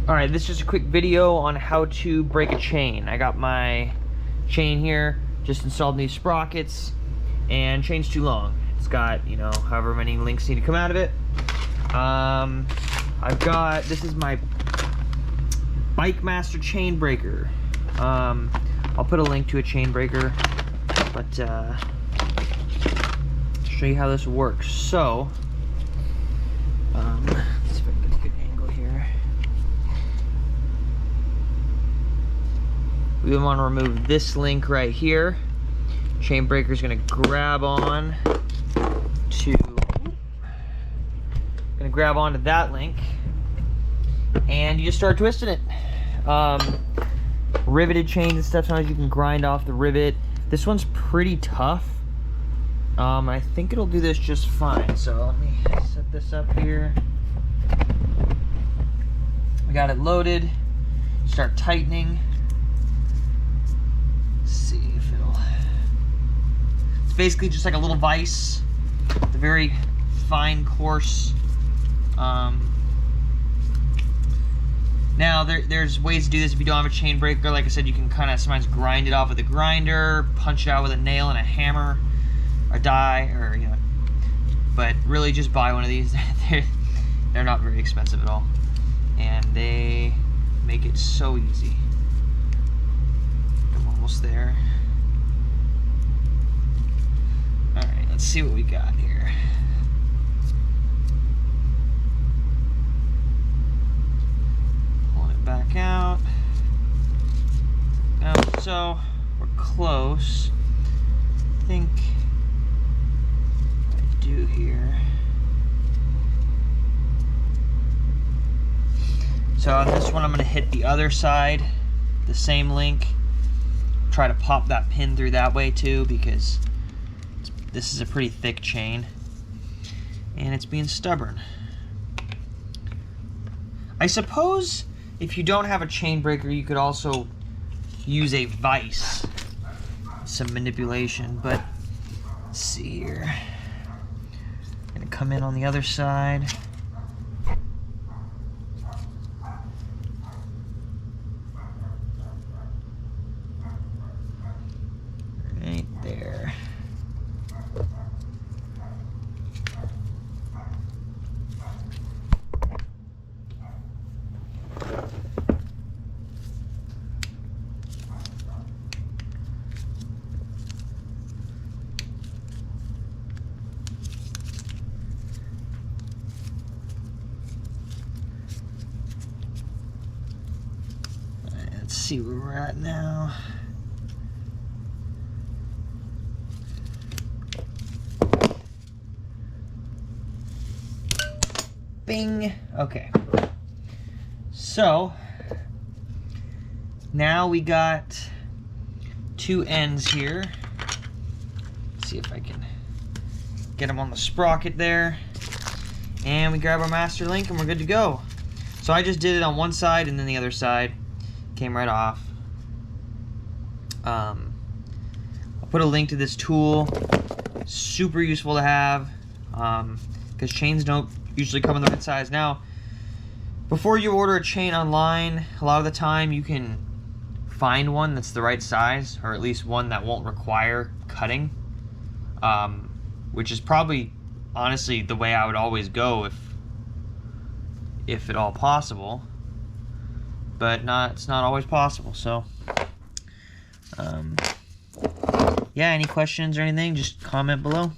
Alright, this is just a quick video on how to break a chain. I got my chain here, just installed these sprockets, and chain's too long. It's got, you know, however many links need to come out of it. This is my Bike Master chain breaker. I'll put a link to a chain breaker, but show you how this works. So, let's see if I can get a good angle here. We want to remove this link right here. Chain breaker is going to grab on to that link, and you just start twisting it. Riveted chains and stuff, sometimes you can grind off the rivet. This one's pretty tough. I think it'll do this just fine. So let me set this up here. We got it loaded. Start tightening. Let's see if it'll. It's basically just like a little vise. The very fine, coarse. Now there's ways to do this if you don't have a chain breaker. Like I said, you can kind of sometimes grind it off with a grinder, punch it out with a nail and a hammer, or die, or you know. But really, just buy one of these. They're not very expensive at all, and they make it so easy. I'm almost there. All right, let's see what we got here. Back out. So we're close. I think what I do here. So on this one, I'm going to hit the other side, the same link. Try to pop that pin through that way too, because this is a pretty thick chain, and it's being stubborn. I suppose if you don't have a chain breaker, you could also use a vise, some manipulation, but let's see here. I'm gonna come in on the other side. Right there. Let's see where we're at now. Bing. Okay. So now we got two ends here. Let's see if I can get them on the sprocket there. And we grab our master link and we're good to go. So I just did it on one side and then the other side. Came right off. I'll put a link to this tool. Super useful to have, because chains don't usually come in the right size. Now, before you order a chain online, a lot of the time you can find one that's the right size, or at least one that won't require cutting, which is probably, honestly, the way I would always go if at all possible. But it's not always possible. So yeah, any questions or anything, just comment below.